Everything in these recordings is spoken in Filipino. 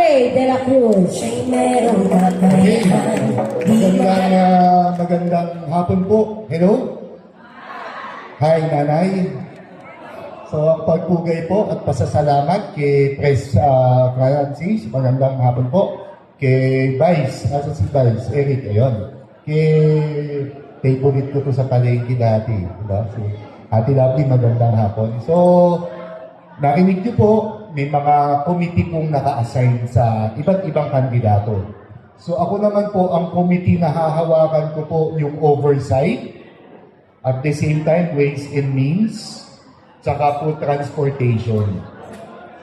Ray de la Cruz ay merong kakayahan. Magandang hapon po. Hello? Hi, Nanay. So, ang pagpugay po at pasasalamat kay Pres Francis. Magandang hapon po. Kay Vice, asa si Vice? Eric, ayun. Kay favorite ko to sa palengke dati. Diba? Si Ate Lovely, magandang hapon. So, narinig niyo po, may mga committee pong naka-assign sa iba't ibang kandidato. So ako naman po, ang committee na hahawakan ko po yung oversight, at the same time, ways and means, saka po transportation.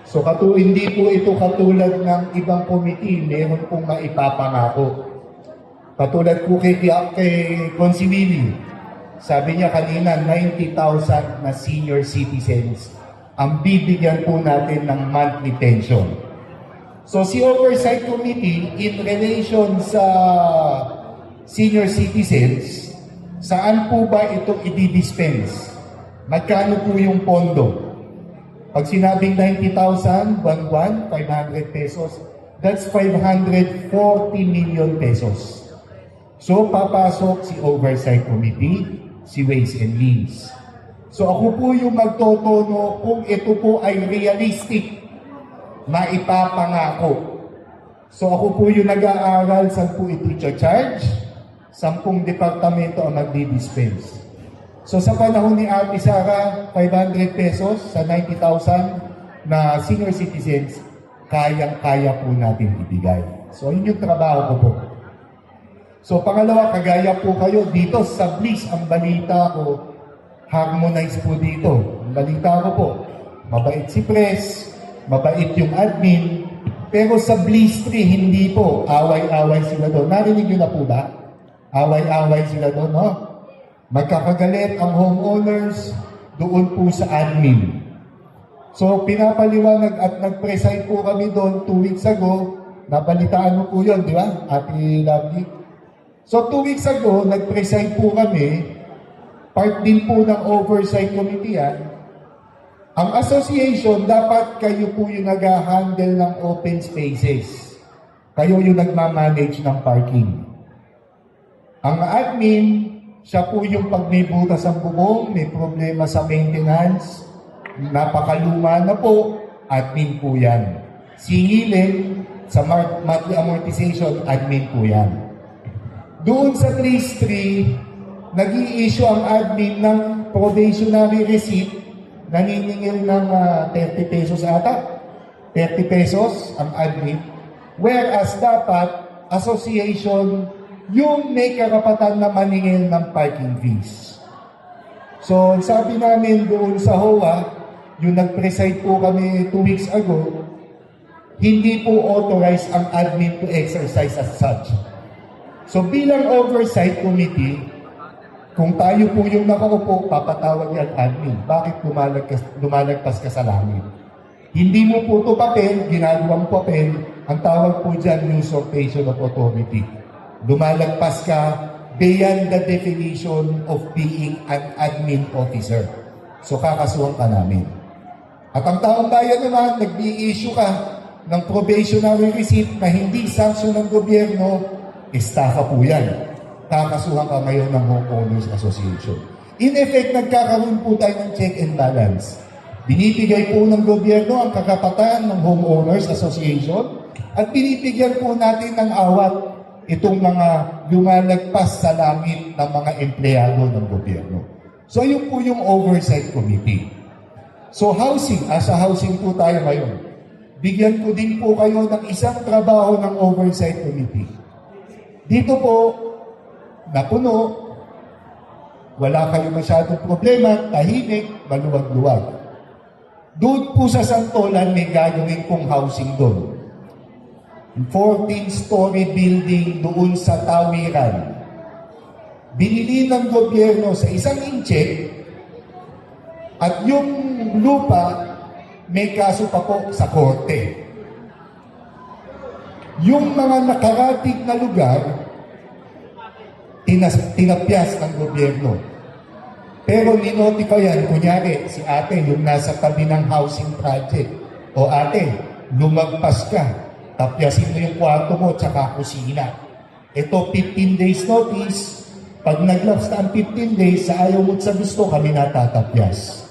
So hindi po ito katulad ng ibang committee, meron pong maipapangako. Katulad po kay Consimili, sabi niya kanina, 90,000 na senior citizens ang bibigyan po natin ng monthly pension. So si Oversight Committee, in relation sa senior citizens, saan po ba ito i-dispense? Magkano po yung pondo? Pag sinabing 90,000, buwan-buwan, 500 pesos, that's 540 million pesos. So papasok si Oversight Committee, si Ways and Means. So ako po yung magtotono kung ito po ay realistic na ipapangako. So ako po yung nag-aaral saan po ito charge, 10 departamento ang magdi-dispense. So sa panahon ni Ate Sara, 500 pesos sa 90,000 na senior citizens, kayang-kaya po natin ibigay. So yun yung trabaho ko po. So pangalawa, kagaya po kayo dito sa Bliss, ang balita ko, harmonize po dito. Ang balita ko po, mabait si Pres, mabait yung admin, pero sa Bliss 3, hindi po. Away-away sila doon. Narinig nyo na po ba? Away-away sila doon, no? Magkakagalit ang homeowners doon po sa admin. So, pinapaliwanag at nag-preside po kami doon 2 weeks ago. Nabalitaan mo po yun, di ba? Ate Lovely. So, 2 weeks ago, nag-preside po kami. Part din po ng Oversight Committee yan. Ang association, dapat kayo po yung nag-handle ng open spaces. Kayo yung nagmamanage ng parking. Ang admin, siya po yung pag may butas ang bubong, may problema sa maintenance, napakaluma na po, admin po yan. Singilin, sa monthly amortization, admin po yan. Doon sa Bliss 3, nag-i-issue ang admin ng probationary receipt, naniningil ng 30 pesos ata. 30 pesos ang admin. Whereas dapat, association, yung may karapatan na maningil ng parking fees. So, sabi namin doon sa HOA, yung nag-preside po kami 2 weeks ago, hindi po authorized ang admin to exercise as such. So, bilang Oversight Committee, kung tayo po yung nakaupo, papatawag yan admin. Bakit lumalagpas ka sa langit? Hindi mo po ito papel, ginagawang papel, ang tawag po dyan, usurpation of authority. Lumalagpas ka beyond the definition of being an admin officer. So kakasuhan ka namin. At ang taong bayan naman, nag-i-issue ka ng probationary receipt na hindi sanction ng gobyerno, estafa po yan. Kakasuhan ka ngayon ng Homeowners Association. In effect, nagkakaroon po tayo ng check and balance. Binibigay po ng gobyerno ang kakapatan ng Homeowners Association at binibigyan po natin ng awat itong mga lumalagpas sa langit ng mga empleyado ng gobyerno. So, yun po yung Oversight Committee. So, housing, as a housing po tayo ngayon, bigyan ko din po kayo ng isang trabaho ng Oversight Committee. Dito po, napuno, wala kayo masyadong problema, tahimik, maluwag-luwag. Doon po sa Santolan, may gagawin pong housing doon. 14-story building doon sa Tawiran. Binili ng gobyerno sa 1 inche at yung lupa may kaso pa po sa korte. Yung mga nakarating na lugar, tinapyas ng gobyerno. Pero ninotifyan, kunyari, si ate, yung nasa tabi ng housing project, o ate, lumagpas ka, Tapyasin mo yung kwarto mo tsaka kusina. Ito, 15 days notice. Pag nag-lapse na ang 15 days, sa ayaw mo at sa gusto, kami natatapyas.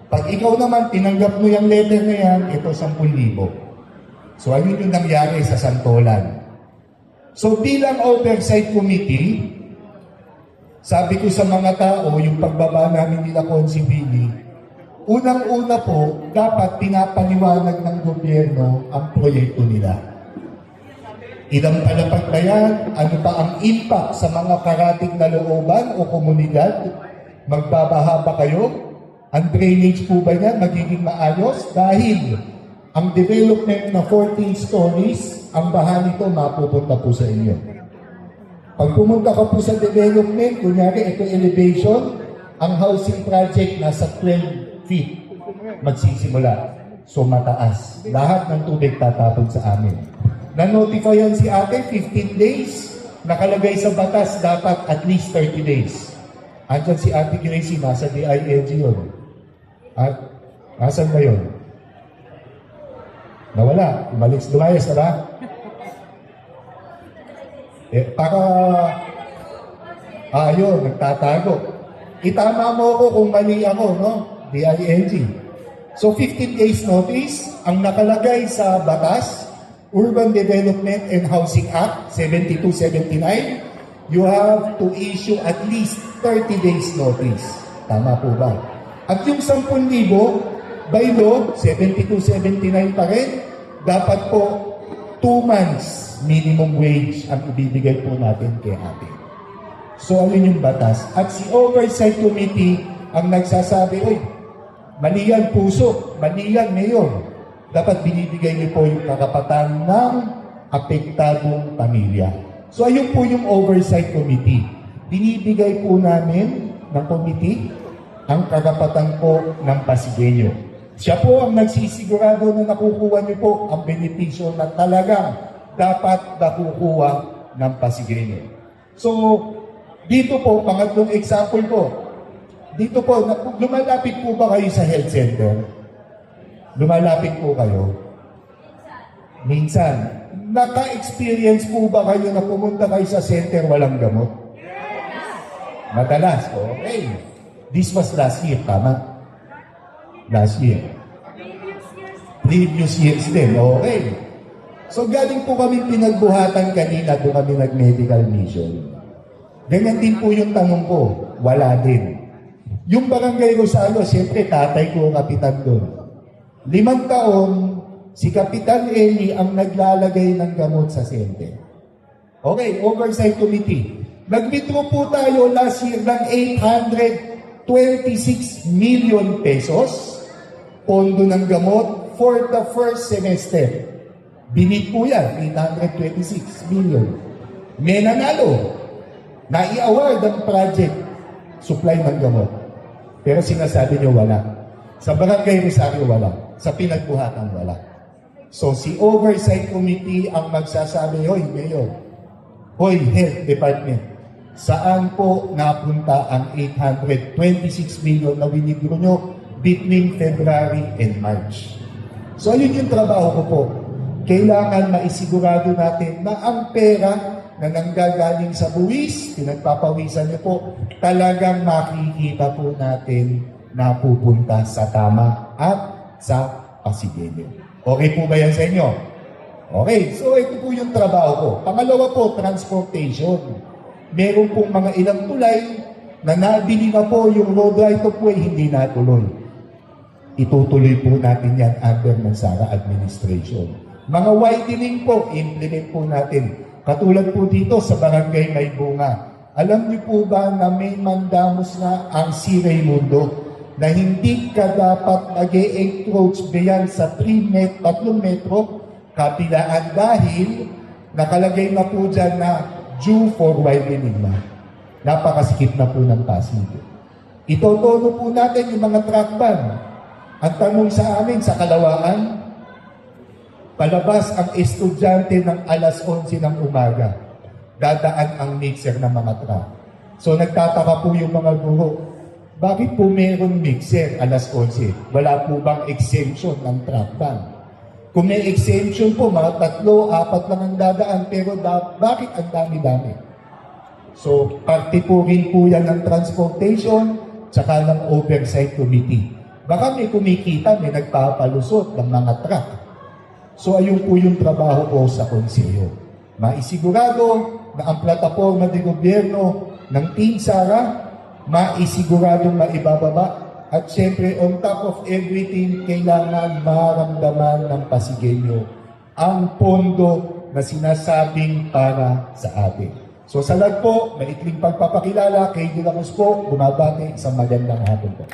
Pag ikaw naman, tinanggap mo yung letter na yan, ito 10,000. So, ayun yung nangyari sa Santolan. So, bilang oversight committee, sabi ko sa mga tao, yung pagbaba namin nila Consi Billy, unang-una po, dapat pinapaliwanag ng gobyerno ang proyekto nila. Ilang palapag ba yan? Ano pa ang impact sa mga karating na looban o komunidad? Magbabaha ba kayo? Ang drainage po ba yan magiging maayos? Dahil ang development na 14 stories, ang baha nito mapupunta po sa inyo. Pag pumunta ka po sa development, kunyari ito elevation, ang housing project nasa 12 feet magsisimula. So mataas. Lahat ng tubig tatapon sa amin. Na-notify yan si ate, 15 days. Nakalagay sa batas, dapat at least 30 days. Andyan si ate Gracie, nasa DILG yun. At, nasan ba yun? Nawala. Lumayas na ba? Yun, nagtatago. Itama mo ako kung mali ako, no? DILG. So, 15 days notice, ang nakalagay sa batas, Urban Development and Housing Act 7279, you have to issue at least 30 days notice. Tama po ba? At yung 10,000, by law, 7279 pa rin, dapat po 2 months minimum wage ang ibibigay po natin kay ate. So, alin yung batas? At si Oversight Committee ang nagsasabi, oy, mali yan puso, mali yan mayor. Dapat binibigay niyo po yung karapatan ng apektadong pamilya. So ayun po yung Oversight Committee. Binibigay po namin ng committee ang karapatan po ng Pasigueño. Siya po ang nagsisigurado na nakukuha niyo po ang benepisyo na talagang dapat nakukuha ng Pasigueño. So dito po, pangatlong example po, dito po, lumalapit po ba kayo sa health center? Lumalapit po kayo. Minsan, naka-experience po ba kayo na pumunta kayo sa center walang gamot? Madalas, okay. This was last year, tama? Last year. Previous years din, okay. So galing po kami pinagbuhatan kanina, doon kami nag-medical mission. Ganyan din po yung tanong ko, wala din. Yung barangay Rosalo, siyempre tatay ko ang kapitan doon. 5 taon, si Kapitan Eli ang naglalagay ng gamot sa center. Okay, Oversight Committee. Nag-withdraw po tayo last year ng 826 million pesos pondo ng gamot for the first semester. Binit po yan, 826 million. May nanalo. Nai-award ang project supply ng gamot. Pero sinasabi niyo wala. Sa Barangay Rosario wala. Sa pinagbuhatan wala. So si Oversight Committee ang magsasabi, hoy, Mayor, hoy, Health Department, saan po napunta ang 826 million na winigro nyo between February and March? So ayun yung trabaho ko po. Kailangan maisigurado natin na ang pera na nanggagaling sa buwis, pinagpapawisan niyo po, talagang makikita po natin na pupunta sa tama at sa Pasigueño. Okay po ba yan sa inyo? Okay, so ito po yung trabaho ko. Pangalawa po, transportation. Meron pong mga ilang tulay na nabili na po yung road right of way, hindi natuloy. Itutuloy po natin yan under ng Sara Administration. Mga widening po, implement po natin. Katulad po dito sa Barangay May Bunga. Alam niyo po ba na may mandamos na ang Si Raymundo na hindi ka dapat mag-encroach beyond sa 3 metro kabilaan dahil nakalagay na po dyan na due for widening na. Napakasikip na po ng Pasig. Itotono po natin yung mga truck ban. Ang tanong sa amin sa Kalawaan, palabas ang estudyante ng alas 11 ng umaga. Dadaan ang mixer ng mga truck. So nagtataka po yung mga guro, bakit po meron mixer alas 11? Wala po bang exemption ng truck ban? Kung may exemption po, mga 3, 4 lang ang dadaan, pero bakit ang dami-dami? So, parte po rin po yan ng transportation, tsaka ng oversight committee. Baka may kumikita, may nagpapalusot ng mga truck. So, ayun po yung trabaho ko sa konseyo. Maisigurado na ang plataforma de gobyerno ng Team Sara, maisiguradong maibababa. At syempre, on top of everything, kailangan maramdaman ng Pasigueño ang pondo na sinasabing para sa atin. So sa lahat po, maikling pagpapakilala kay Dilacos po, bumabati sa magandang hapon po.